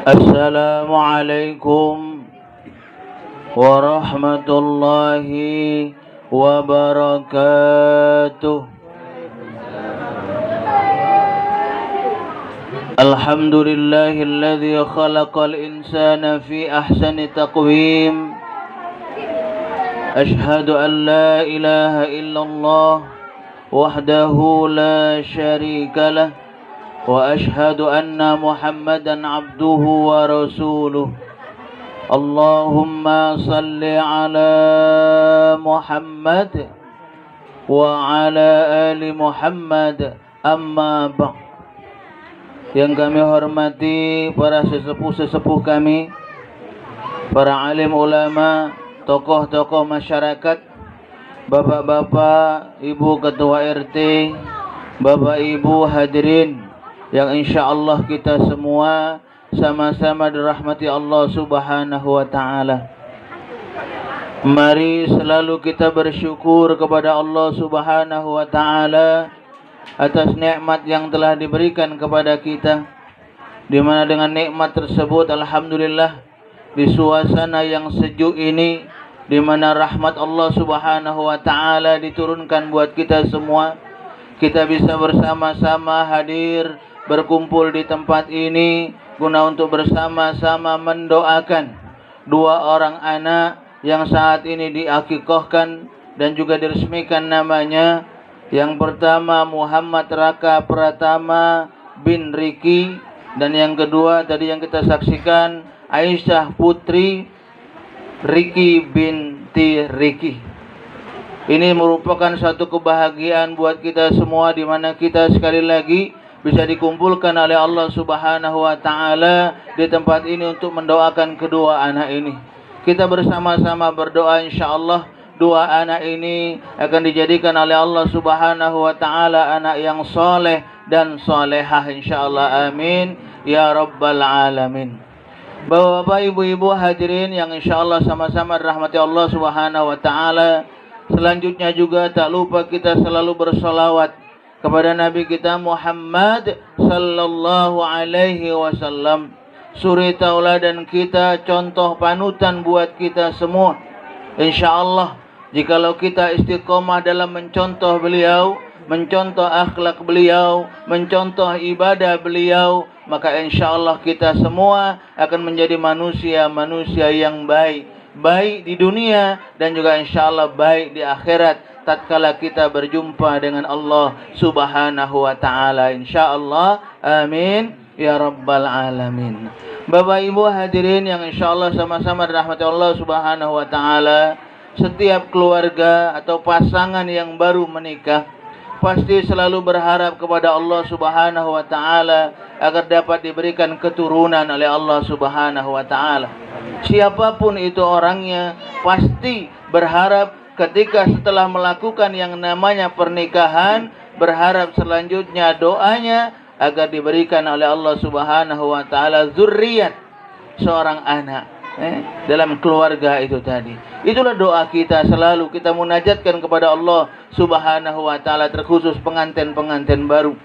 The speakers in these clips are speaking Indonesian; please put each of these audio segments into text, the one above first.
Assalamualaikum warahmatullahi wabarakatuh. Alhamdulillahilladzi khalaqal insana fi ahsani taqwim. Ashhadu an la ilaha illallah wahdahu la syarika lah. Wa ashhadu anna Muhammadan abduhu wa rasuluh. Allahumma salli ala Muhammad wa ala ali Muhammad, amma ba'd. Yang kami hormati para sesepuh-sesepuh kami, para alim ulama, tokoh-tokoh masyarakat, bapak-bapak, ibu ketua RT, bapak ibu hadirin yang insyaallah kita semua sama-sama dirahmati Allah Subhanahu wa taala. Mari selalu kita bersyukur kepada Allah Subhanahu wa taala atas nikmat yang telah diberikan kepada kita, di mana dengan nikmat tersebut alhamdulillah di suasana yang sejuk ini, di mana rahmat Allah Subhanahu wa taala diturunkan buat kita semua, kita bisa bersama-sama hadir berkumpul di tempat ini guna untuk bersama-sama mendoakan dua orang anak yang saat ini diakikahkan dan juga diresmikan namanya. Yang pertama Muhammad Raka Pratama bin Riki, dan yang kedua tadi yang kita saksikan Aisyah Putri Riki binti Riki. Ini merupakan satu kebahagiaan buat kita semua, di mana kita sekali lagi bisa dikumpulkan oleh Allah Subhanahu wa taala di tempat ini untuk mendoakan kedua anak ini. Kita bersama-sama berdoa insyaallah dua anak ini akan dijadikan oleh Allah Subhanahu wa taala anak yang soleh dan solehah insyaallah, amin ya rabbal alamin. Bapak-bapak, ibu-ibu hadirin yang insyaallah sama-sama dirahmati Allah Subhanahu wa taala. Selanjutnya juga tak lupa kita selalu bersolawat kepada Nabi kita Muhammad sallallahu alaihi wasallam, suri tauladan kita, contoh panutan buat kita semua. Insyaallah jikalau kita istiqomah dalam mencontoh beliau, mencontoh akhlak beliau, mencontoh ibadah beliau, maka insyaallah kita semua akan menjadi manusia-manusia yang baik, baik di dunia dan juga insyaallah baik di akhirat tatkala kita berjumpa dengan Allah Subhanahu wa taala insyaallah, amin ya rabbal alamin. Bapak ibu hadirin yang insyaallah sama-sama dirahmati Allah Subhanahu wa taala, setiap keluarga atau pasangan yang baru menikah pasti selalu berharap kepada Allah Subhanahu wa taala agar dapat diberikan keturunan oleh Allah Subhanahu wa taala. Siapapun itu orangnya pasti berharap ketika setelah melakukan yang namanya pernikahan, berharap selanjutnya doanya agar diberikan oleh Allah Subhanahu wa taala zuriat, seorang anak dalam keluarga itu tadi. Itulah doa kita, selalu kita munajatkan kepada Allah Subhanahu wa taala, terkhusus pengantin-pengantin baru.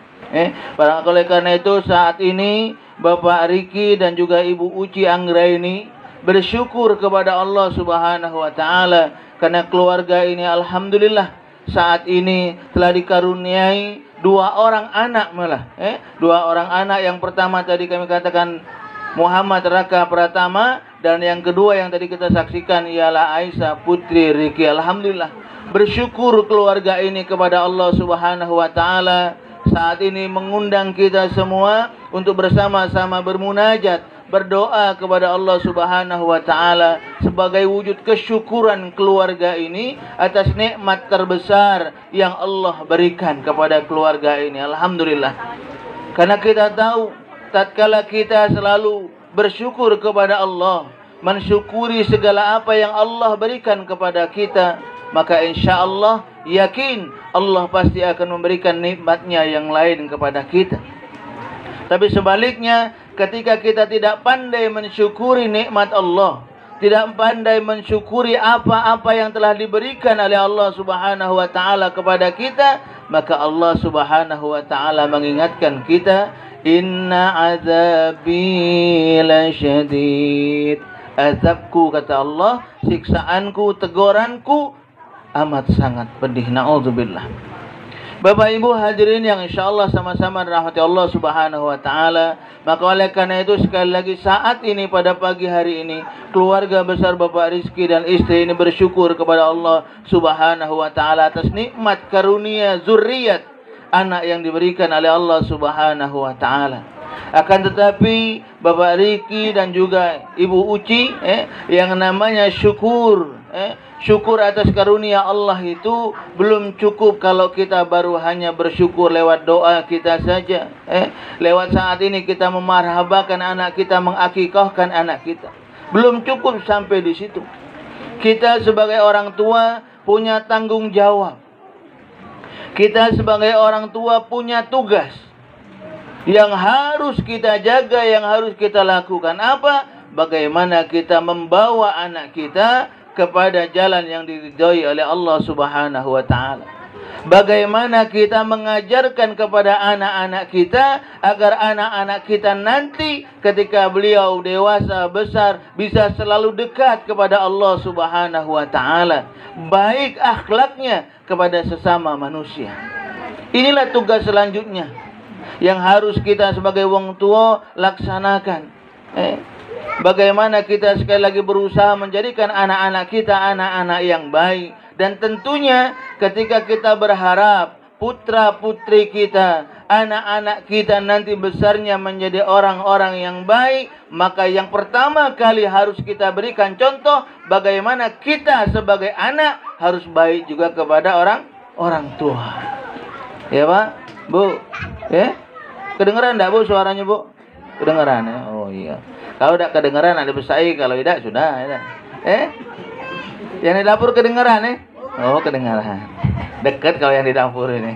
Oleh karena itu saat ini Bapak Riki dan juga Ibu Uci Anggraini bersyukur kepada Allah Subhanahu wa taala karena keluarga ini alhamdulillah saat ini telah dikaruniai dua orang anak malah. Dua orang anak, yang pertama tadi kami katakan Muhammad Raka Pratama, dan yang kedua yang tadi kita saksikan ialah Aisyah Putri Riki. Alhamdulillah bersyukur keluarga ini kepada Allah Subhanahu wa taala saat ini mengundang kita semua untuk bersama-sama bermunajat, berdoa kepada Allah Subhanahu wa taala sebagai wujud kesyukuran keluarga ini atas nikmat terbesar yang Allah berikan kepada keluarga ini. Alhamdulillah. Karena kita tahu tatkala kita selalu bersyukur kepada Allah, mensyukuri segala apa yang Allah berikan kepada kita, maka insyaallah yakin Allah pasti akan memberikan nikmatnya yang lain kepada kita. Tapi sebaliknya, ketika kita tidak pandai mensyukuri nikmat Allah, tidak pandai mensyukuri apa-apa yang telah diberikan oleh Allah Subhanahu wa taala kepada kita, maka Allah Subhanahu wa taala mengingatkan kita, Inna azabi lasyadid. Azabku, kata Allah, siksaanku, teguranku amat sangat pedih. Na'udzubillah. Bapak Ibu hadirin yang insyaallah sama-sama dirahmati Allah Subhanahu wa taala. Maka oleh karena itu sekali lagi saat ini pada pagi hari ini keluarga besar Bapak Rizky dan istri ini bersyukur kepada Allah Subhanahu wa taala atas nikmat karunia zuriat anak yang diberikan oleh Allah Subhanahu wa taala. Akan tetapi Bapak Riki dan juga Ibu Uci yang namanya syukur syukur atas karunia Allah itu belum cukup kalau kita baru hanya bersyukur lewat doa kita saja. Lewat saat ini kita memarhabakan anak kita, mengakikahkan anak kita. Belum cukup sampai di situ. Kita sebagai orang tua punya tanggung jawab. Kita sebagai orang tua punya tugas yang harus kita jaga, yang harus kita lakukan. Apa? Bagaimana kita membawa anak kita kepada jalan yang diridhai oleh Allah Subhanahu wa taala. Bagaimana kita mengajarkan kepada anak-anak kita agar anak-anak kita nanti ketika beliau dewasa besar bisa selalu dekat kepada Allah Subhanahu wa taala, baik akhlaknya kepada sesama manusia. Inilah tugas selanjutnya yang harus kita sebagai wong tua laksanakan. Bagaimana kita sekali lagi berusaha menjadikan anak-anak kita anak-anak yang baik. Dan tentunya ketika kita berharap putra-putri kita, anak-anak kita nanti besarnya menjadi orang-orang yang baik, maka yang pertama kali harus kita berikan contoh bagaimana kita sebagai anak harus baik juga kepada orang tua. Ya Pak, Bu, kedengeran enggak Bu suaranya Bu? Kedengeran ya? Oh iya. Kalau tidak kedengeran ada besai, kalau tidak sudah. Yang di dapur kedengeran Oh kedengeran. Dekat kalau yang di dapur ini.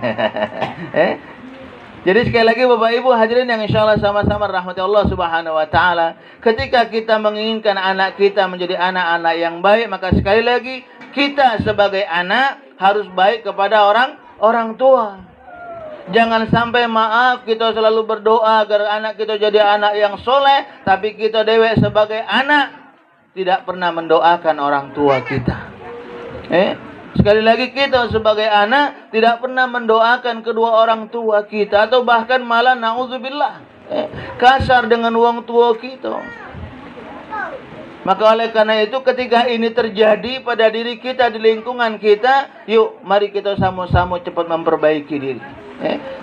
Jadi sekali lagi Bapak Ibu hadirin yang insyaallah sama-sama rahmati Allah Subhanahu wa taala, ketika kita menginginkan anak kita menjadi anak-anak yang baik, maka sekali lagi kita sebagai anak harus baik kepada orang tua. Jangan sampai maaf kita selalu berdoa agar anak kita jadi anak yang soleh, tapi kita dewek sebagai anak tidak pernah mendoakan orang tua kita. Sekali lagi kita sebagai anak tidak pernah mendoakan kedua orang tua kita, atau bahkan malah na'udzubillah kasar dengan wong tua kita. Maka oleh karena itu ketika ini terjadi pada diri kita, di lingkungan kita, yuk mari kita sama-sama cepat memperbaiki diri.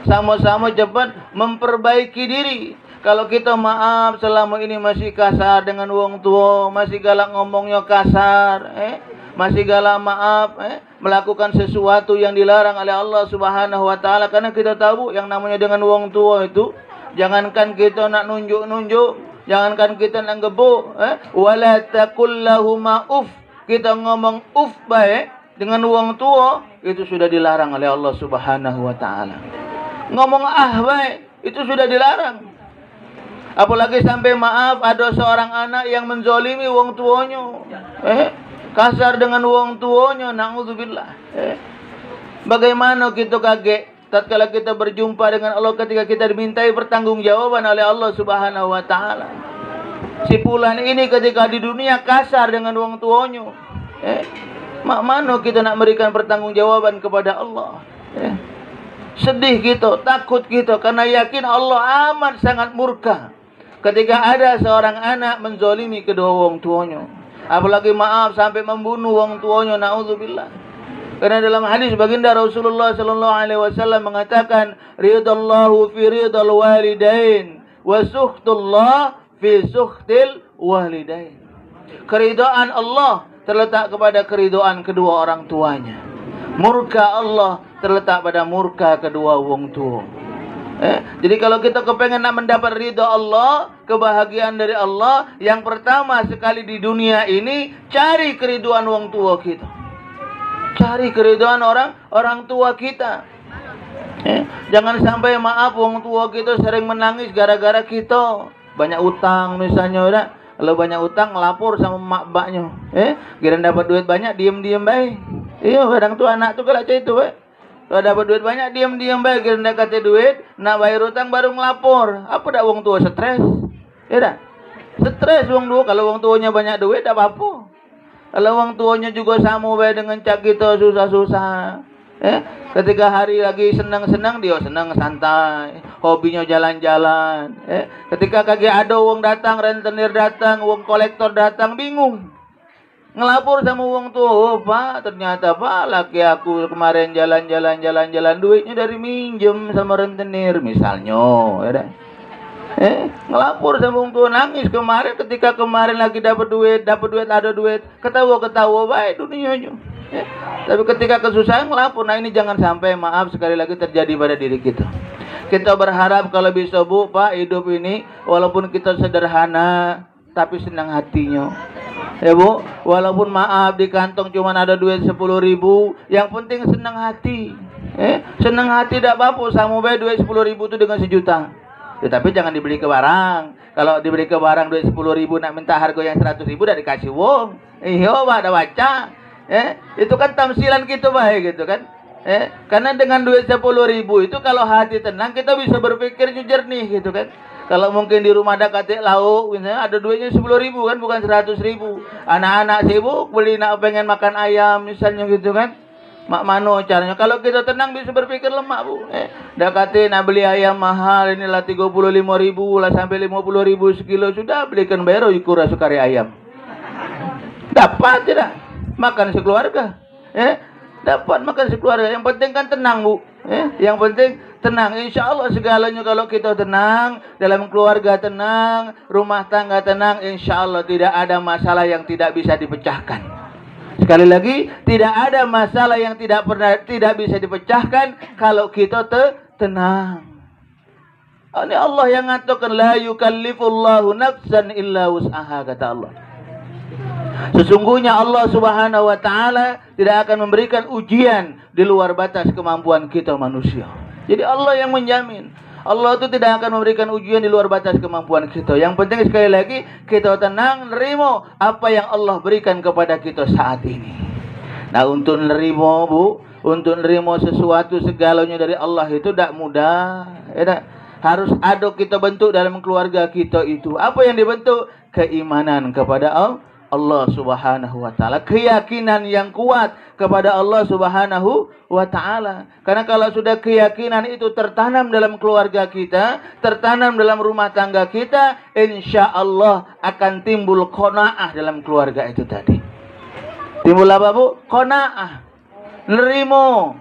Sama-sama cepat memperbaiki diri. Kalau kita maaf selama ini masih kasar dengan wong tua, masih galak ngomongnya kasar, masih galak maaf, melakukan sesuatu yang dilarang oleh Allah Subhanahu wa taala, karena kita tahu yang namanya dengan wong tua itu, jangankan kita nak nunjuk-nunjuk, jangankan kita nak gebuk, wala taqul lahuma uff, kita ngomong uff baik dengan wong tua itu sudah dilarang oleh Allah Subhanahu wa taala. Ngomong baik itu sudah dilarang. Apalagi sampai maaf ada seorang anak yang menzolimi wong tuanya, kasar dengan wong tuanya, na'udzubillah. Bagaimana kita kaget tatkala kita berjumpa dengan Allah ketika kita dimintai pertanggungjawaban oleh Allah Subhanahu wa taala. Si fulan ini ketika di dunia kasar dengan wong tuanya, mana kita nak memberikan pertanggungjawaban kepada Allah? Sedih kita, takut kita, karena yakin Allah amat sangat murka ketika ada seorang anak menzolimi kedua wong tuanya. Apalagi maaf sampai membunuh wong tuanya, na'udzubillah. Karena dalam hadis baginda Rasulullah sallallahu alaihi wasallam mengatakan, ridallahu fi ridal walidain wa sukhtullah fi sukhtil walidain. Keridaan Allah terletak kepada keridaan kedua orang tuanya. Murka Allah terletak pada murka kedua wong tua. Jadi kalau kita kepengen nak mendapat ridha Allah, kebahagiaan dari Allah, yang pertama sekali di dunia ini cari keriduan wong tua kita. Cari keriduan orang tua kita. Jangan sampai maaf wong tua kita sering menangis gara-gara kita banyak utang misalnya, udah. Kalau banyak utang lapor sama mak baknya. Kira dapat duit banyak diem-diem baik. Iya, kadang tuh anak tuh kalau itu, Kalau dapat duit banyak, diam-diam baik, kira kata duit, nak bayar utang baru ngelapor. Apa dah wong tua stres? Ya dah. Stres wong tua, kalau wong tuanya banyak duit, tak apa-apa. Kalau wong tuanya juga sama baik dengan cak kita susah-susah. Ketika hari lagi senang-senang, dia senang santai, hobinya jalan-jalan. Ketika kaki ada wong datang, rentenir datang, wong kolektor datang, bingung. Ngelapor sama wong tua, oh, Pak, ternyata Pak, laki aku kemarin jalan-jalan, duitnya dari minjem sama rentenir, misalnya. Ngelapor sama wong tua, nangis kemarin, ketika kemarin lagi dapat duit, ada duit, ketawa-ketawa, baik dunianya. Tapi ketika kesusahan ngelapor, nah ini jangan sampai, maaf sekali lagi terjadi pada diri kita. Kita berharap kalau bisa Bu, Pak, hidup ini walaupun kita sederhana, tapi senang hatinya. Ya Bu, walaupun maaf di kantong cuma ada duit 10.000, yang penting senang hati. Senang hati tidak apa-apa, sama baik duit 10.000 itu dengan 1 juta. Tapi jangan dibeli ke barang. Kalau dibeli ke barang duit 10.000 nak minta harga yang 100.000 dah dikasih wong. Iya, Pak, ada baca. Itu kan tamsilan kita baik gitu kan. Karena dengan duit 10.000 itu kalau hati tenang kita bisa berpikir jernih gitu kan. Kalau mungkin di rumah ada katik lauk, misalnya ada duitnya 10.000 kan, bukan 100.000. Anak-anak sibuk beli nak pengen makan ayam misalnya gitu kan. Mak mano caranya. Kalau kita tenang bisa berpikir lemak Bu. Dah kata nak beli ayam mahal, inilah 35.000 lah sampai 50.000 sekilo, sudah belikan bayar ikura sukari ayam. Dapat tidak? Makan sekeluarga. Dapat makan sekeluarga. Yang penting kan tenang Bu. Yang penting tenang. Insya Allah segalanya kalau kita tenang, dalam keluarga tenang, rumah tangga tenang, insya Allah tidak ada masalah yang tidak bisa dipecahkan. Sekali lagi, tidak ada masalah yang tidak bisa dipecahkan kalau kita tenang. Ini Allah yang mengatakan la yukallifullahu nafsan illa wus'aha, kata Allah. Sesungguhnya Allah Subhanahu wa taala tidak akan memberikan ujian di luar batas kemampuan kita manusia. Jadi Allah yang menjamin. Allah itu tidak akan memberikan ujian di luar batas kemampuan kita. Yang penting sekali lagi kita tenang, nerima apa yang Allah berikan kepada kita saat ini. Nah, untuk nerima Bu, untuk nerima sesuatu segalanya dari Allah itu tidak mudah. Harus ada kita bentuk dalam keluarga kita itu. Apa yang dibentuk? Keimanan kepada Allah Subhanahu wa taala, keyakinan yang kuat kepada Allah Subhanahu wa taala. Karena kalau sudah keyakinan itu tertanam dalam keluarga kita, tertanam dalam rumah tangga kita, insya Allah akan timbul qanaah dalam keluarga itu tadi. Timbul apa Bu? Qanaah. Nerimo.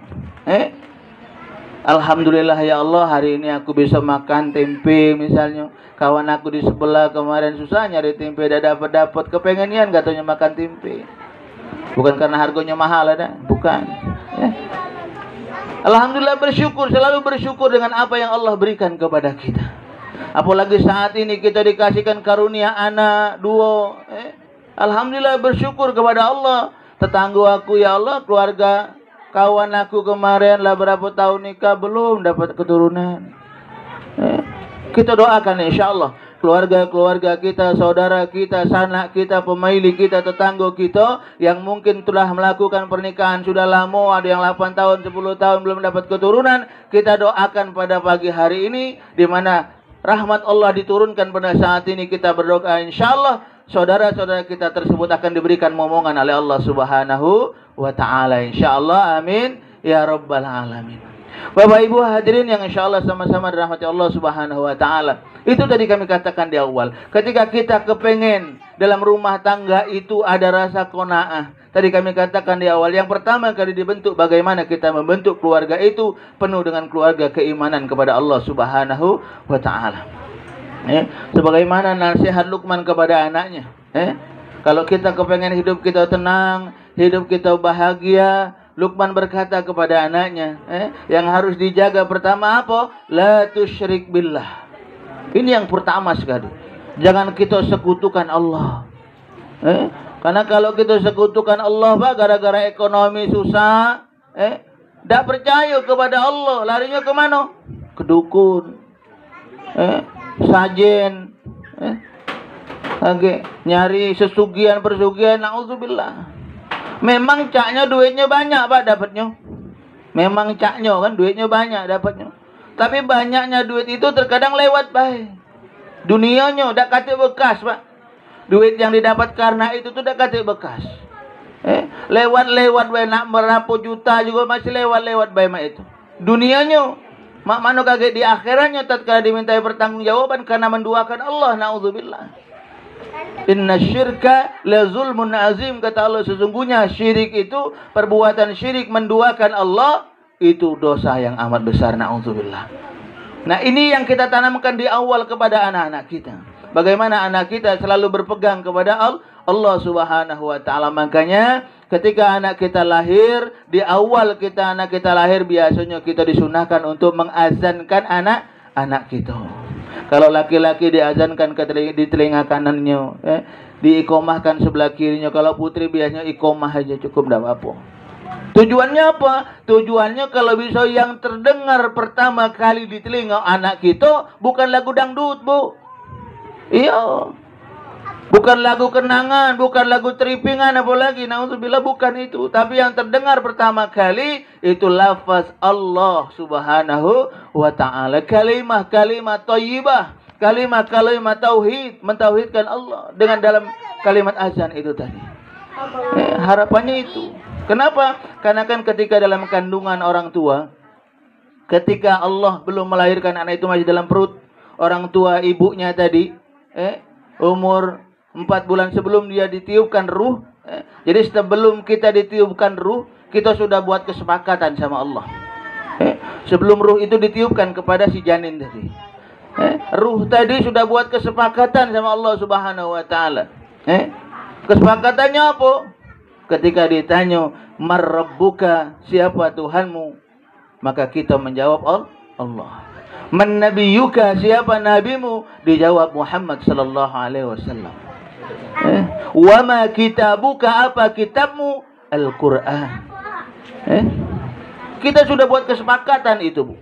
Alhamdulillah ya Allah, hari ini aku bisa makan tempe misalnya. Kawan aku di sebelah kemarin susah nyari tempe, dah dapat kepengenian katanya makan tempe. Bukan karena harganya mahal ada, bukan. Alhamdulillah, bersyukur, selalu bersyukur dengan apa yang Allah berikan kepada kita. Apalagi saat ini kita dikasihkan karunia anak 2. Alhamdulillah, bersyukur kepada Allah. Tetangga aku ya Allah, keluarga kawan aku kemarin lah berapa tahun nikah belum dapat keturunan. Kita doakan insya Allah keluarga-keluarga kita, saudara kita, sanak kita, pemilih kita, tetangga kita yang mungkin telah melakukan pernikahan sudah lama, ada yang 8 tahun, 10 tahun belum dapat keturunan. Kita doakan pada pagi hari ini, di mana rahmat Allah diturunkan pada saat ini, kita berdoa insya Allah saudara-saudara kita tersebut akan diberikan momongan oleh Allah Subhanahu wa ta'ala, insya Allah, amin ya rabbal alamin. Bapak Ibu hadirin yang insya Allah sama-sama dirahmati Allah Subhanahu wa ta'ala. Itu tadi kami katakan di awal, ketika kita kepengen dalam rumah tangga itu ada rasa qanaah. Tadi kami katakan di awal, yang pertama kali dibentuk bagaimana kita membentuk keluarga itu penuh dengan keluarga keimanan kepada Allah Subhanahu wa ta'ala. Sebagaimana nasihat Luqman kepada anaknya, kalau kita kepengen hidup kita tenang, hidup kita bahagia, Luqman berkata kepada anaknya, yang harus dijaga pertama apa? La tusyrik billah. Ini yang pertama sekali. Jangan kita sekutukan Allah. Karena kalau kita sekutukan Allah, Pak, gara-gara ekonomi susah, tidak percaya kepada Allah, larinya ke mana? Ke dukun, sajen, nyari sesugian persugian, naudzubillah. Memang caknya duitnya banyak Pak dapatnya. Memang caknya kan duitnya banyak dapatnya. Tapi banyaknya duit itu terkadang lewat baik. Dunianya dak kate bekas, Pak. Duit yang didapat karena itu tuh dak kate bekas. Lewat-lewat bae nak berapa juta juga masih lewat-lewat bae mak itu. Dunianya mak mano kaget di akhiratnya tatkala dimintai pertanggungjawaban karena menduakan Allah, naudzubillah. Inna syirka la zulmun azim, kata Allah, sesungguhnya syirik itu, perbuatan syirik menduakan Allah itu dosa yang amat besar, naudzubillah. Nah, ini yang kita tanamkan di awal kepada anak-anak kita. Bagaimana anak kita selalu berpegang kepada Allah Subhanahu wa taala. Makanya ketika anak kita lahir, di awal anak kita lahir biasanya kita disunahkan untuk mengazankan anak kita. Kalau laki-laki diazankan di telinga kanannya, diikomahkan sebelah kirinya. Kalau putri biasanya ikomah aja cukup, tidak apa-apa. Tujuannya apa? Tujuannya kalau bisa yang terdengar pertama kali di telinga anak kita bukan lagu dangdut, Bu. Iya. Bukan lagu kenangan, bukan lagu teripingan, apalagi naudzubillah, bukan itu. Tapi yang terdengar pertama kali itu lafaz Allah Subhanahu wa taala. Kalimat thayyibah, kalimat tauhid, mentauhidkan Allah dengan dalam kalimat azan itu tadi. Harapannya itu. Kenapa? Karena kan ketika dalam kandungan orang tua, ketika Allah belum melahirkan anak itu masih dalam perut orang tua ibunya tadi, umur 4 bulan sebelum dia ditiupkan ruh. Jadi sebelum kita ditiupkan ruh, kita sudah buat kesepakatan sama Allah. Sebelum ruh itu ditiupkan kepada si janin tadi, ruh tadi sudah buat kesepakatan sama Allah Subhanahu wa taala. Kesepakatannya apa? Ketika ditanya, "Man rabbuka?" Siapa Tuhanmu? Maka kita menjawab Allah. "Man nabiyuka?" Siapa nabimu? Dijawab Muhammad sallallahu alaihi wasallam. "Wa ma kitabuka?" Apa kitabmu? Al-Qur'an. Kita sudah buat kesepakatan itu, Bu.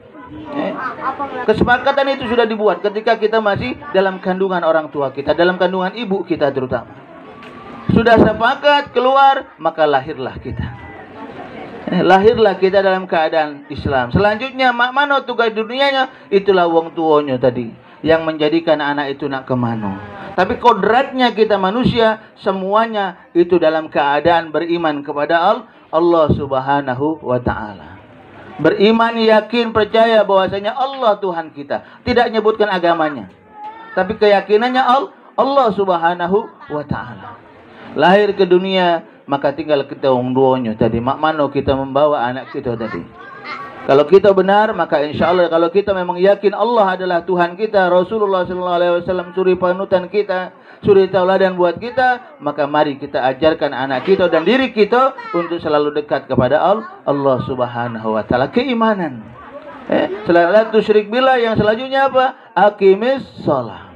Kesepakatan itu sudah dibuat ketika kita masih dalam kandungan orang tua kita, dalam kandungan ibu kita terutama. Sudah sepakat keluar, maka lahirlah kita. Lahirlah kita dalam keadaan Islam. Selanjutnya, mak mano tugas dunianya, itulah wong tuanya tadi yang menjadikan anak itu nak kemana. Tapi kodratnya kita manusia semuanya itu dalam keadaan beriman kepada Allah Subhanahu wa taala. Beriman, yakin, percaya bahwasanya Allah Tuhan kita. Tidak menyebutkan agamanya, tapi keyakinannya Allah Subhanahu wa taala. Lahir ke dunia, maka tinggal kita duanya tadi. Mak mano kita membawa anak kita tadi. Kalau kita benar, maka insya Allah, kalau kita memang yakin Allah adalah Tuhan kita, Rasulullah SAW suri panutan kita, suri tauladan buat kita, maka mari kita ajarkan anak kita dan diri kita untuk selalu dekat kepada Allah Subhanahu wa taala. Keimanan. Selalu tusyrik billah, yang selanjutnya apa? Aqimis shalah.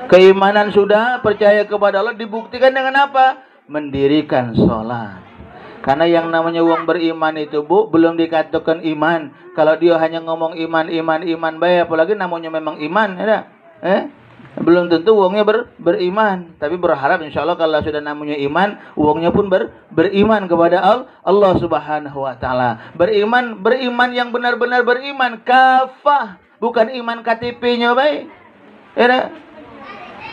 Keimanan sudah, percaya kepada Allah, dibuktikan dengan apa? Mendirikan sholat. Karena yang namanya wong beriman itu, Bu, belum dikatakan iman. Kalau dia hanya ngomong iman baik, apalagi namanya memang iman, ya. Belum tentu wongnya beriman. Tapi berharap insya Allah kalau sudah namanya iman, wongnya pun beriman kepada Allah Subhanahu wa taala. Beriman yang benar-benar beriman kafah, bukan iman KTP-nya baik. Ya.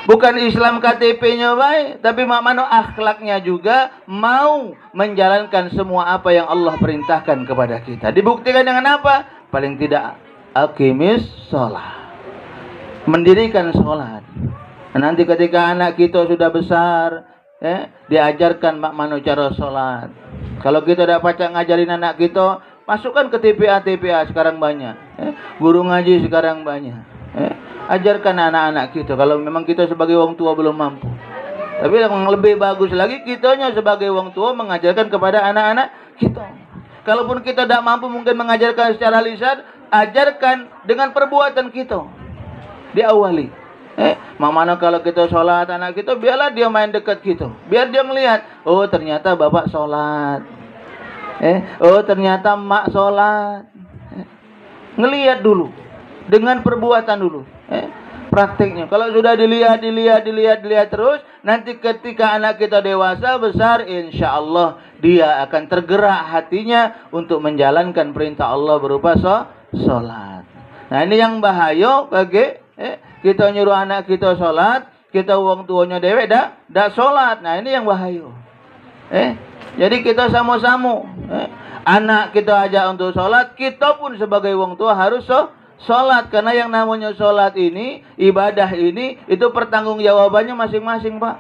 Bukan Islam KTP-nya baik, tapi mano akhlaknya juga mau menjalankan semua apa yang Allah perintahkan kepada kita. Dibuktikan dengan apa? Paling tidak aqimis shalah. Mendirikan sholat. Nanti ketika anak kita sudah besar, diajarkan mano cara sholat. Kalau kita dapat ngajarin anak kita, masukkan ke TPA sekarang banyak. Guru ngaji sekarang banyak. Ajarkan anak-anak kita. Kalau memang kita sebagai wong tua belum mampu, tapi yang lebih bagus lagi kitanya sebagai wong tua mengajarkan kepada anak-anak kita. Kalaupun kita tidak mampu mungkin mengajarkan secara lisan, ajarkan dengan perbuatan kita. Diawali. Mana kalau kita sholat anak kita, biarlah dia main dekat kita, biar dia melihat, oh ternyata bapak sholat, oh ternyata mak sholat. Ngelihat dulu dengan perbuatan dulu. Praktiknya. Kalau sudah dilihat terus, nanti ketika anak kita dewasa besar, insya Allah dia akan tergerak hatinya untuk menjalankan perintah Allah berupa sholat. Nah ini yang bahaya bagi kita nyuruh anak kita sholat, kita uang tuanya dewek dak sholat. Nah ini yang bahaya. Jadi kita sama-sama anak kita ajak untuk sholat, kita pun sebagai wong tua harus sholat. Karena yang namanya sholat ini, ibadah ini, itu pertanggungjawabannya masing-masing, Pak.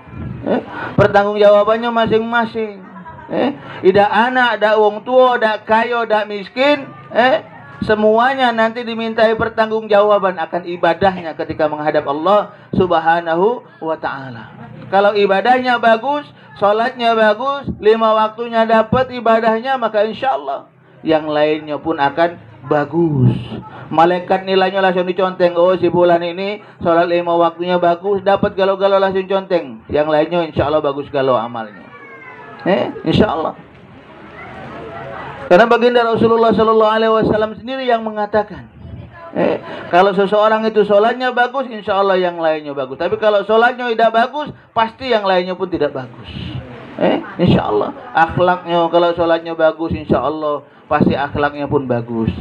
Pertanggungjawabannya masing-masing. Tidak anak, tidak wong tua, tidak kaya, tidak miskin, semuanya nanti dimintai pertanggungjawaban akan ibadahnya ketika menghadap Allah Subhanahu wa ta'ala. Kalau ibadahnya bagus, sholatnya bagus, 5 waktunya dapat ibadahnya, maka insya Allah yang lainnya pun akan bagus. Malaikat nilainya langsung diconteng. Oh si bulan ini sholat 5 waktunya bagus, dapat galau-galau langsung conteng. Yang lainnya insya Allah bagus galau amalnya. Insya Allah. Karena baginda Rasulullah Sallallahu Alaihi Wasallam sendiri yang mengatakan, kalau seseorang itu sholatnya bagus, insya Allah yang lainnya bagus. Tapi kalau sholatnya tidak bagus, pasti yang lainnya pun tidak bagus. Insya Allah. Akhlaknya, kalau sholatnya bagus, insya Allah pasti akhlaknya pun bagus.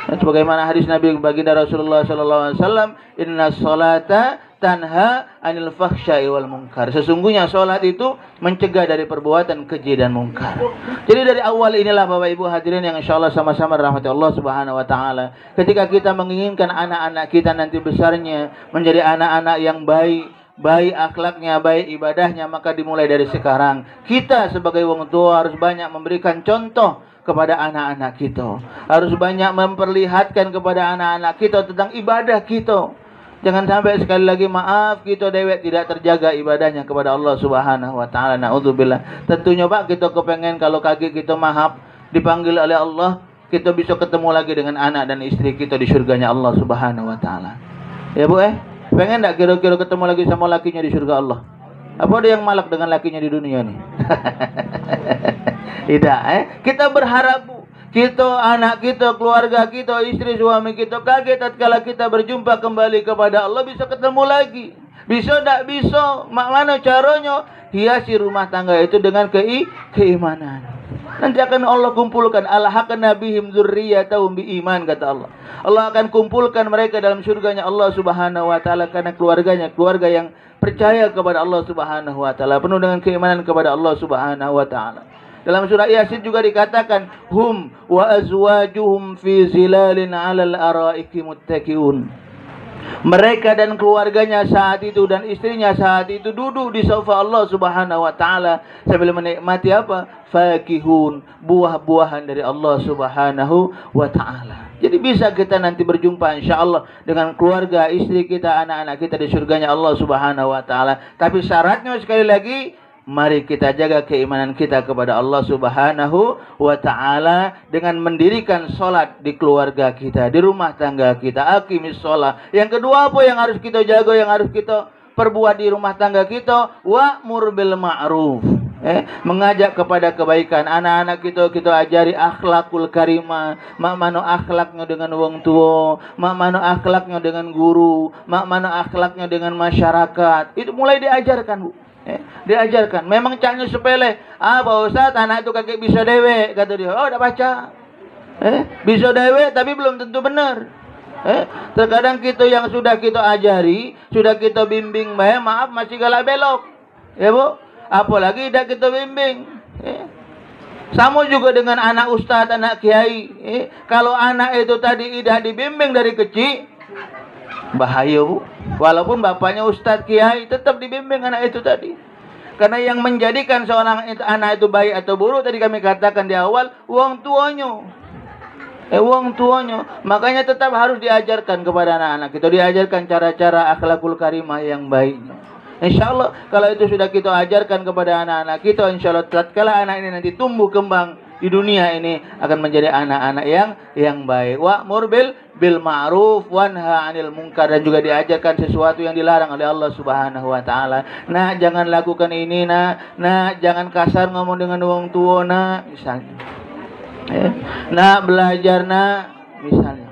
Sebagaimana hadis Nabi baginda Rasulullah Sallallahu Alaihi Wasallam, Inna sholata tanha anil fakhsya'i wal munkar. Sesungguhnya sholat itu mencegah dari perbuatan keji dan munkar. Jadi dari awal inilah Bapak Ibu hadirin yang insya Allah sama-sama rahmati Allah Subhanahu wa ta'ala. Ketika kita menginginkan anak-anak kita nanti besarnya menjadi anak-anak yang baik akhlaknya, baik ibadahnya, maka dimulai dari sekarang. Kita sebagai wong tua harus banyak memberikan contoh kepada anak-anak kita. Harus banyak memperlihatkan kepada anak-anak kita tentang ibadah kita. Jangan sampai sekali lagi maaf kita dewek tidak terjaga ibadahnya kepada Allah Subhanahu wa ta'ala. Na'udzubillah. Tentunya Pak kita kepengen kalau kaki kita maaf dipanggil oleh Allah, kita bisa ketemu lagi dengan anak dan istri kita di surganya Allah Subhanahu wa ta'ala. Ya Bu pengen enggak kira-kira ketemu lagi sama lakinya di surga Allah? Apa ada yang malak dengan lakinya di dunia nih? Tidak, kita berharap Bu, kita, anak kita, keluarga kita, istri, suami kita kaget tatkala kita berjumpa kembali kepada Allah, bisa ketemu lagi. Bisa tak bisa, mana caranya? Hiasi rumah tangga itu dengan keimanan. Nanti akan Allah kumpulkan alhaqna bihim dzurriyyatahum biiman, kata Allah. Allah akan kumpulkan mereka dalam surganya Allah Subhanahu wa ta'ala karena keluarganya, keluarga yang percaya kepada Allah Subhanahu wa ta'ala, penuh dengan keimanan kepada Allah Subhanahu wa ta'ala. Dalam surah Yasin juga dikatakan hum wa azwajuhum fi zilalin 'alal araiki muttaqiun. Mereka dan keluarganya saat itu dan istrinya saat itu duduk di sofa Allah Subhanahu wa ta'ala sambil menikmati apa? Fakihun, buah-buahan dari Allah Subhanahu wa ta'ala. Jadi bisa kita nanti berjumpa insyaallah dengan keluarga, istri kita, anak-anak kita di surganya Allah Subhanahu wa ta'ala. Tapi syaratnya sekali lagi, mari kita jaga keimanan kita kepada Allah Subhanahu wa ta'ala dengan mendirikan sholat di keluarga kita, di rumah tangga kita. Aqimis sholat. Yang kedua apa yang harus kita jaga, yang harus kita perbuat di rumah tangga kita? Wa'mur bil ma'ruf. Mengajak kepada kebaikan. Anak-anak kita ajari akhlakul karimah. Mak mano akhlaknya dengan wong tua, mak mano akhlaknya dengan guru, mak mano akhlaknya dengan masyarakat. Itu mulai diajarkan Bu. Diajarkan. Memang caknya sepele. Pak Ustaz, anak itu kakek bisa dewe, kata dia. Oh, udah baca. Bisa dewe tapi belum tentu benar. Terkadang kita yang sudah kita ajari, sudah kita bimbing, maaf masih galak belok. Ya Bu, apalagi tidak kita bimbing. Sama juga dengan anak ustaz, anak kiai. Kalau anak itu tadi tidak dibimbing dari kecil, bahaya Bu. Walaupun bapaknya ustaz kiai, tetap dibimbing anak itu tadi. Karena yang menjadikan seorang anak itu baik atau buruk tadi kami katakan di awal, uang tuanya. Uang tuanya. Makanya tetap harus diajarkan kepada anak-anak kita, diajarkan cara-cara akhlakul karimah yang baiknya. Insyaallah kalau itu sudah kita ajarkan kepada anak-anak kita, insyaallah tatkala anak ini nanti tumbuh kembang di dunia ini akan menjadi anak-anak yang baik. Wa'mur bil ma'ruf wanha 'anil munkar, dan juga diajarkan sesuatu yang dilarang oleh Allah Subhanahu wa ta'ala. Nah, jangan lakukan ini, nah jangan kasar ngomong dengan wong tua, misalnya. Nah, belajar misalnya.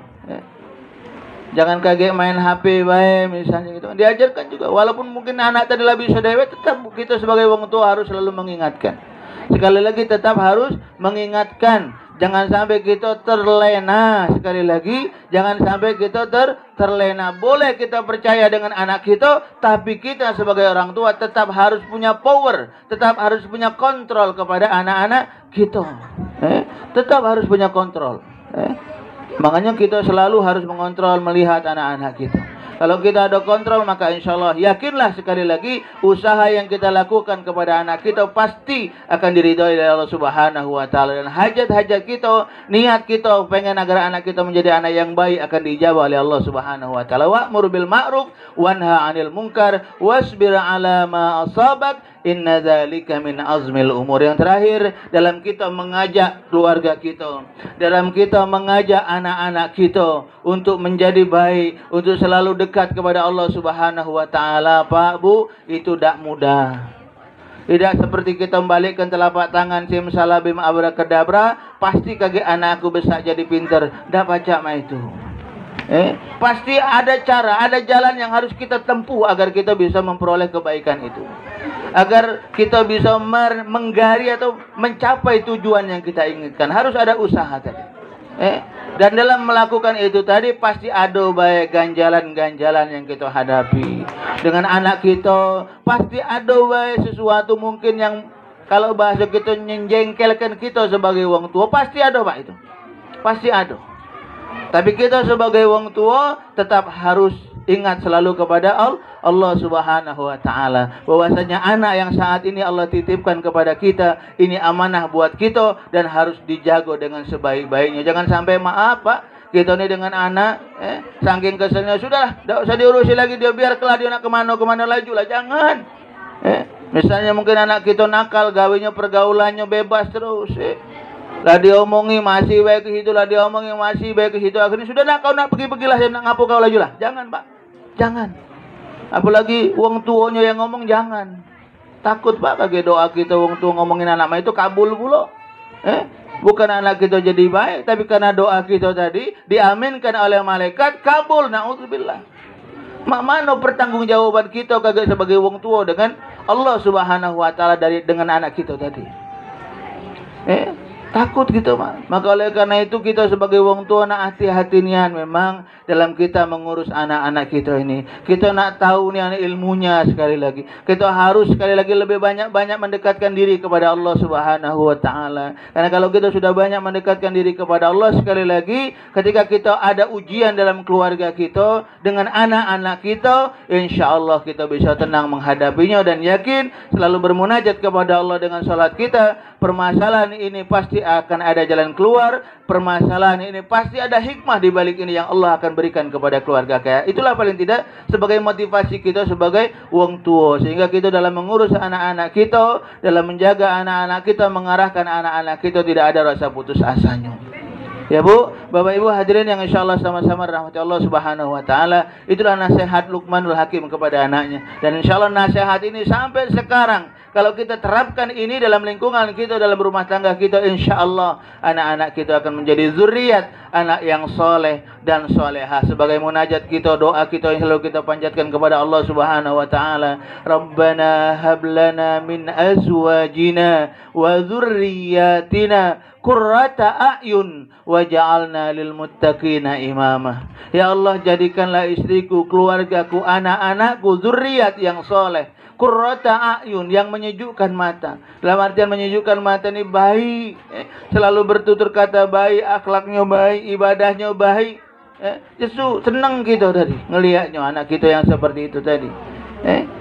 Jangan kaget main HP bae misalnya gitu. Diajarkan juga walaupun mungkin anak tadi lah bisa dewe, tetap kita sebagai wong tua harus selalu mengingatkan. Sekali lagi tetap harus mengingatkan. Jangan sampai kita terlena. Sekali lagi jangan sampai kita terlena. Boleh kita percaya dengan anak kita, tapi kita sebagai orang tua tetap harus punya power, tetap harus punya kontrol kepada anak-anak kita. Tetap harus punya kontrol. Makanya kita selalu harus mengontrol melihat anak-anak kita. Kalau kita ada kontrol, maka insya Allah yakinlah sekali lagi usaha yang kita lakukan kepada anak kita pasti akan diridhoi oleh Allah Subhanahu wa taala, dan hajat-hajat kita, niat kita pengen agar anak kita menjadi anak yang baik akan dijawab oleh Allah Subhanahu wa taala. Wa'mur bil ma'ruf wanha 'anil munkar wasbir 'ala ma asabak inna dzalika min azmil umur. Yang terakhir, dalam kita mengajak keluarga kita, dalam kita mengajak anak-anak kita untuk menjadi baik, untuk selalu dekat kepada Allah Subhanahu wa taala, Pak Bu, itu tidak mudah. Tidak seperti kita membalikkan telapak tangan simsalabim abrakadabra, pasti kaget anakku besar jadi pinter. Tidak baca mah itu. Pasti ada cara, ada jalan yang harus kita tempuh agar kita bisa memperoleh kebaikan itu, agar kita bisa menggali atau mencapai tujuan yang kita inginkan. Harus ada usaha tadi. Dan dalam melakukan itu tadi pasti ada baik ganjalan-ganjalan yang kita hadapi. Dengan anak kita pasti ada baik sesuatu mungkin yang kalau bahasa kita menjengkelkan kita sebagai wong tua, pasti ada Pak itu. Pasti ada. Tapi kita sebagai wong tua tetap harus ingat selalu kepada Allah Subhanahu wa taala, bahwasanya anak yang saat ini Allah titipkan kepada kita ini amanah buat kita dan harus dijaga dengan sebaik-baiknya. Jangan sampai maaf Pak, kita ini dengan anak saking keselnya sudahlah, tidak usah diurusi lagi, dia biar kelak dia nak kemana laju lah, jangan. Misalnya mungkin anak kita nakal, gawinya pergaulannya bebas terus, lah diomongi masih baik ke situ, lah diomongi masih baik ke situ, akhirnya sudah nak kau nak pergi-pergilah, saya nak ngapu kau laju lah. Jangan Pak, jangan. Apalagi wong tuanya yang ngomong, jangan. Takut Pak kaget doa kita wong tua ngomongin anak itu kabul pula. Bukan anak kita jadi baik, tapi karena doa kita tadi diaminkan oleh malaikat, kabul, naudzubillah. Mana pertanggungjawaban kita kaget sebagai wong tua dengan Allah Subhanahu wa taala dengan anak kita tadi. Takut gitu Pak. Maka oleh karena itu kita sebagai wong tua nak hati-hati nian memang dalam kita mengurus anak-anak kita ini. Kita nak tahu nih ilmunya sekali lagi. Kita harus sekali lagi lebih banyak mendekatkan diri kepada Allah Subhanahu wa taala. Karena kalau kita sudah banyak mendekatkan diri kepada Allah, sekali lagi ketika kita ada ujian dalam keluarga kita dengan anak-anak kita, insya Allah kita bisa tenang menghadapinya dan yakin selalu bermunajat kepada Allah dengan salat kita. Permasalahan ini pasti akan ada jalan keluar. Permasalahan ini pasti ada hikmah di balik ini yang Allah akan berikan kepada keluarga kita. Itulah paling tidak sebagai motivasi kita sebagai wong tua, sehingga kita dalam mengurus anak-anak kita, dalam menjaga anak-anak kita, mengarahkan anak-anak kita tidak ada rasa putus asanya. Ya Bu, Bapak Ibu hadirin yang insya Allah sama-sama rahmati Allah Subhanahu wa taala, itulah nasihat Luqmanul Hakim kepada anaknya. Dan insya Allah nasihat ini sampai sekarang kalau kita terapkan ini dalam lingkungan kita, dalam rumah tangga kita, insya Allah anak-anak kita akan menjadi zuriat anak yang soleh dan solehah. Sebagai munajat kita, doa kita yang selalu kita panjatkan kepada Allah Subhanahu wa taala, Rabbana hablana min azwajina wa dzurriyyatina qurrata a'yun waj'alna lil muttaqina imama. Ya Allah, jadikanlah istriku, keluargaku, anak-anakku zuriat yang soleh, qurrata a'yun, yang menyejukkan mata. Dalam artian menyejukkan mata ini baik, selalu bertutur kata baik, akhlaknya baik, ibadahnya baik. Justru senang kita tadi ngelihatnya anak kita yang seperti itu tadi.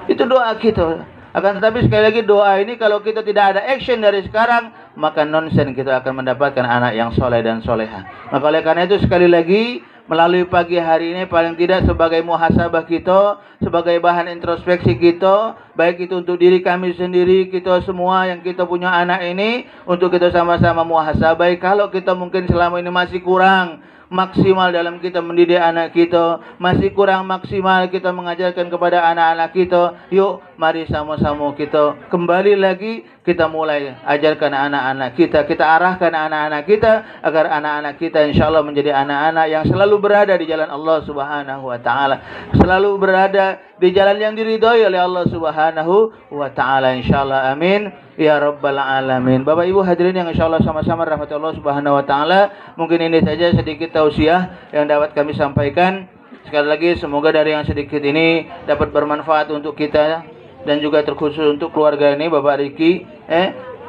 Itu doa kita. Akan tetapi sekali lagi doa ini kalau kita tidak ada action dari sekarang, maka nonsen kita akan mendapatkan anak yang soleh dan soleha. Maka oleh karena itu sekali lagi melalui pagi hari ini paling tidak sebagai muhasabah kita, sebagai bahan introspeksi kita, baik itu untuk diri kami sendiri, kita semua yang kita punya anak ini, untuk kita sama-sama muhasabah. Kalau kita mungkin selama ini masih kurang maksimal dalam kita mendidik anak kita, masih kurang maksimal kita mengajarkan kepada anak-anak kita. Yuk, mari sama-sama kita kembali lagi, kita mulai ajarkan anak-anak kita, kita arahkan anak-anak kita agar anak-anak kita insyaallah menjadi anak-anak yang selalu berada di jalan Allah Subhanahu wa taala, selalu berada di jalan yang diridhai oleh Allah Subhanahu wa taala insyaallah. Amin ya rabbal alamin. Bapak Ibu hadirin yang insyaallah sama-sama rahmat Allah Subhanahu wa taala, mungkin ini saja sedikit tausiah yang dapat kami sampaikan. Sekali lagi semoga dari yang sedikit ini dapat bermanfaat untuk kita dan juga terkhusus untuk keluarga ini Bapak Riki.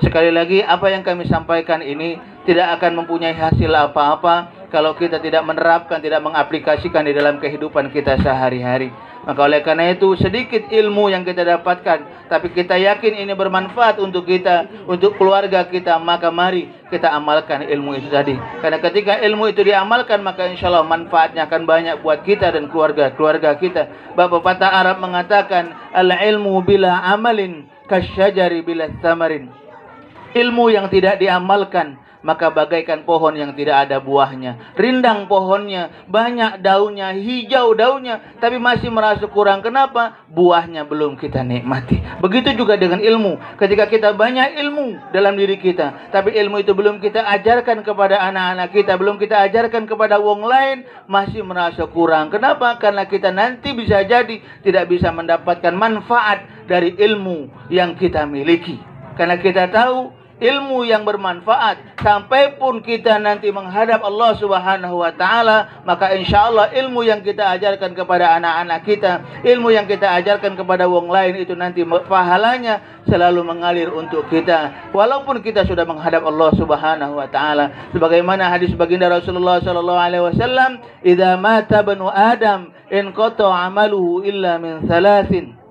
Sekali lagi apa yang kami sampaikan ini tidak akan mempunyai hasil apa-apa kalau kita tidak menerapkan, tidak mengaplikasikan di dalam kehidupan kita sehari-hari. Maka oleh karena itu sedikit ilmu yang kita dapatkan, tapi kita yakin ini bermanfaat untuk kita, untuk keluarga kita, maka mari kita amalkan ilmu itu tadi. Karena ketika ilmu itu diamalkan, maka insya Allah manfaatnya akan banyak buat kita dan keluarga kita. Bapak pepatah Arab mengatakan, al-ilmu bila amalin kasyajari bila thamarin. Ilmu yang tidak diamalkan maka bagaikan pohon yang tidak ada buahnya. Rindang pohonnya, banyak daunnya, hijau daunnya, tapi masih merasa kurang. Kenapa? Buahnya belum kita nikmati. Begitu juga dengan ilmu. Ketika kita banyak ilmu dalam diri kita, tapi ilmu itu belum kita ajarkan kepada anak-anak kita, belum kita ajarkan kepada wong lain, masih merasa kurang. Kenapa? Karena kita nanti bisa jadi tidak bisa mendapatkan manfaat dari ilmu yang kita miliki. Karena kita tahu ilmu yang bermanfaat sampai pun kita nanti menghadap Allah Subhanahu wa taala, maka insyaallah ilmu yang kita ajarkan kepada anak-anak kita, ilmu yang kita ajarkan kepada wong lain itu nanti pahalanya selalu mengalir untuk kita walaupun kita sudah menghadap Allah Subhanahu wa taala. Sebagaimana hadis baginda Rasulullah sallallahu alaihi wasallam, "Idza mata banu Adam in qata 'amaluhu illa min thalathin."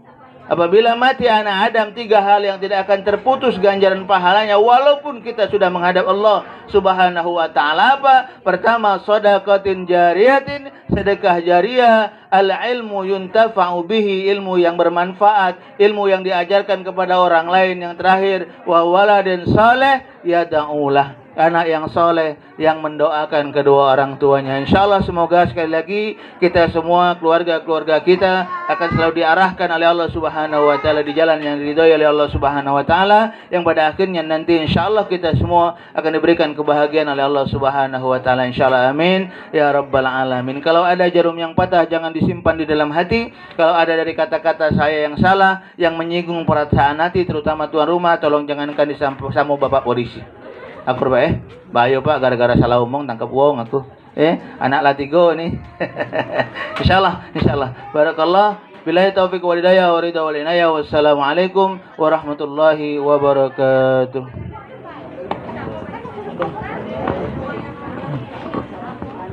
Apabila mati anak Adam, 3 hal yang tidak akan terputus ganjaran pahalanya walaupun kita sudah menghadap Allah Subhanahu wa taala. Apa? Pertama, shadaqatin jariyatin, sedekah jariah, al-ilmu yuntafa'u bihi, ilmu yang bermanfaat, ilmu yang diajarkan kepada orang lain. Yang terakhir, wa waladin saleh yad'ulah, anak yang soleh yang mendoakan kedua orang tuanya. Insyaallah semoga sekali lagi kita semua, keluarga-keluarga kita akan selalu diarahkan oleh Allah Subhanahu wa taala di jalan yang diridhai oleh Allah Subhanahu wa taala, yang pada akhirnya nanti insyaallah kita semua akan diberikan kebahagiaan oleh Allah Subhanahu wa taala insyaallah. Amin ya rabbal alamin. Kalau ada jarum yang patah jangan disimpan di dalam hati. Kalau ada dari kata-kata saya yang salah yang menyinggung perasaan hati terutama tuan rumah, tolong jangankan sama Bapak polisi. Aku bayo Pak gara-gara salah omong tangkap wong aku. Anak latigo nih. Insyaallah. Barakallah. Billahi taufiq wal hidayah wa ridha wal inayah. Wassalamualaikum warahmatullahi wabarakatuh.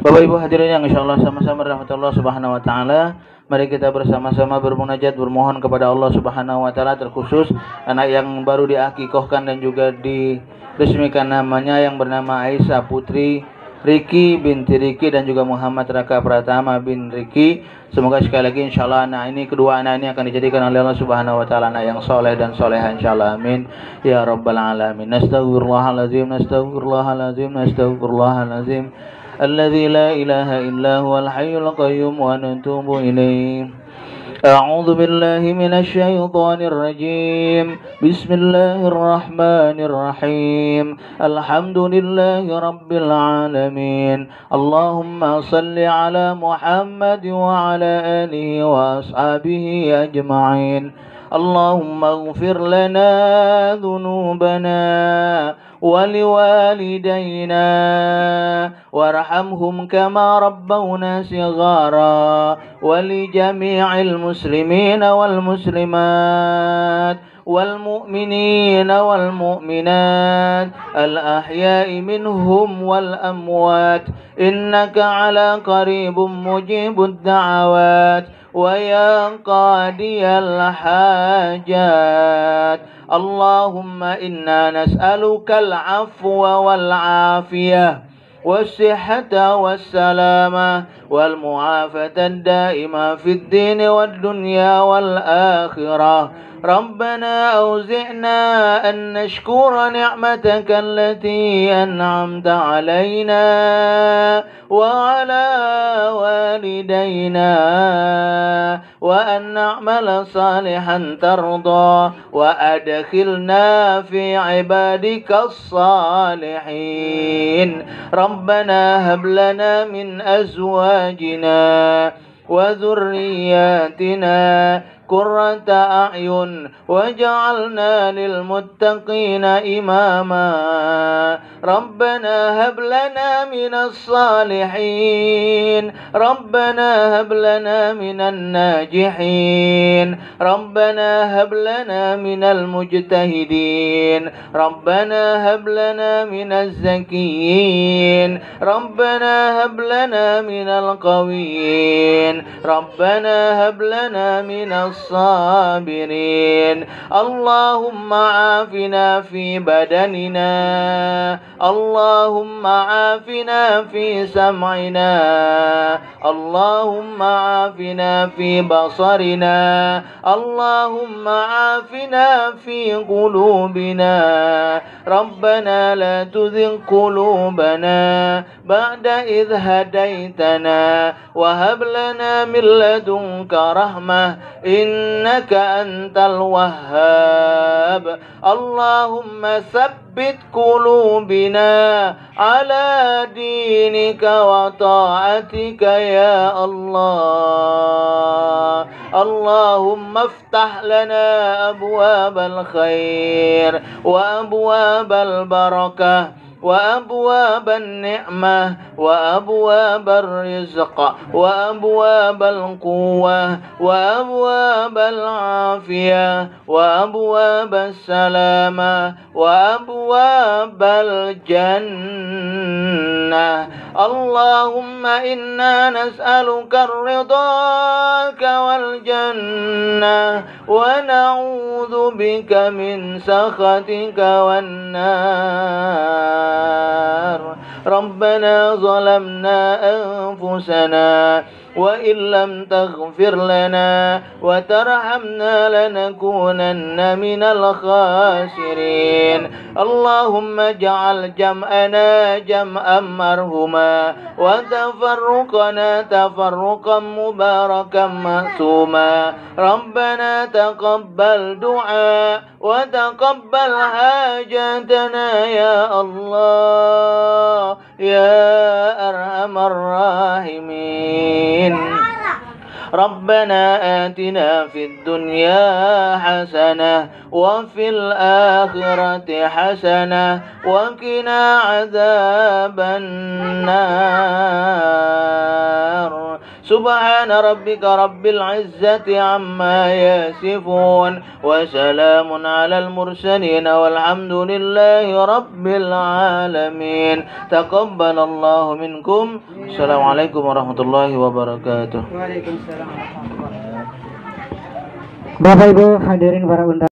Bapak Ibu hadirin yang insyaallah sama-sama rahmatullah subhanahu wa ta'ala, mari kita bersama-sama bermunajat, bermohon kepada Allah Subhanahu wa taala, terkhusus anak yang baru diakikohkan dan juga diresmikan namanya yang bernama Aisyah Putri Riki binti Riki dan juga Muhammad Raka Pratama bin Riki. Semoga sekali lagi insyaallah kedua anak ini akan dijadikan oleh Allah Subhanahu wa taala anak yang soleh dan soleha insyaallah. Amin ya rabbal alamin. Nastaghfirullahalazim الذي لا إله إلا هو الحي القيوم ونتوب إليه. أعوذ بالله من الشيطان الرجيم. بسم الله الرحمن الرحيم. الحمد لله رب العالمين. اللهم صل على محمد وعلى آله وأصحابه أجمعين. اللهم اغفر لنا ذنوبنا ولوالدينا وارحمهم كما ربونا صغارا ولجميع المسلمين والمسلمات والمؤمنين والمؤمنات الأحياء منهم والأموات إنك على قريب مجيب الدعوات ويا قاضي الحاجات. اللهم إنا نسألك العفو والعافية والصحة والسلامة والمعافاة الدائمة في الدين والدنيا والآخرة. ربنا أوزعنا أن نشكر نعمتك التي أنعمت علينا وعلى والدينا وأن نعمل صالحا ترضى وأدخلنا في عبادك الصالحين. ربنا هب لنا من أزواجنا وذرياتنا قرة أعين واجعلنا للمتقين إماما. ربنا هب لنا من الصالحين ربنا هب لنا من الناجحين ربنا هب لنا من المجتهدين ربنا هب لنا من الزكيين ربنا هب لنا من القويين ربنا هب لنا من الصابرين. اللهم عافنا في بدننا اللهم عافنا في سمعنا اللهم عافنا في بصرنا اللهم عافنا في قلوبنا. ربنا لا تزغ قلوبنا بعد إذ هديتنا وهب لنا من لدنك رحمة إنك أنت الوهاب. اللهم ثبت قلوبنا على دينك وطاعتك يا الله. اللهم افتح لنا أبواب الخير وأبواب البركة وأبواب النعمة وأبواب الرزق وأبواب القوة وأبواب العافية وأبواب السلامة وأبواب الجنة. اللهم إنا نسألك رضاك والجنة ونعوذ بك من سخطك والنار. ربنا ظلمنا أنفسنا وإن لم تغفر لنا وترحمنا لنكونن من الخاسرين. اللهم اجعل جمعنا جمعا مرحوما وتفرقنا تفرقا مباركا معصوما. ربنا تقبل دعاء وتقبل حاجاتنا يا الله يا أرحم الراحمين. ربنا آتنا في الدنيا حسنة وفي الآخرة حسنة وقنا عذاب النار. سبحان ربك رب العزة عما يصفون وسلام على المرسلين والحمد لله رب العالمين. تقبل الله منكم. السلام عليكم ورحمة الله وbarakatuh. Waalaikumsalam warahmatullahi wabarakatuh. Bapak Ibu hadirin para undangan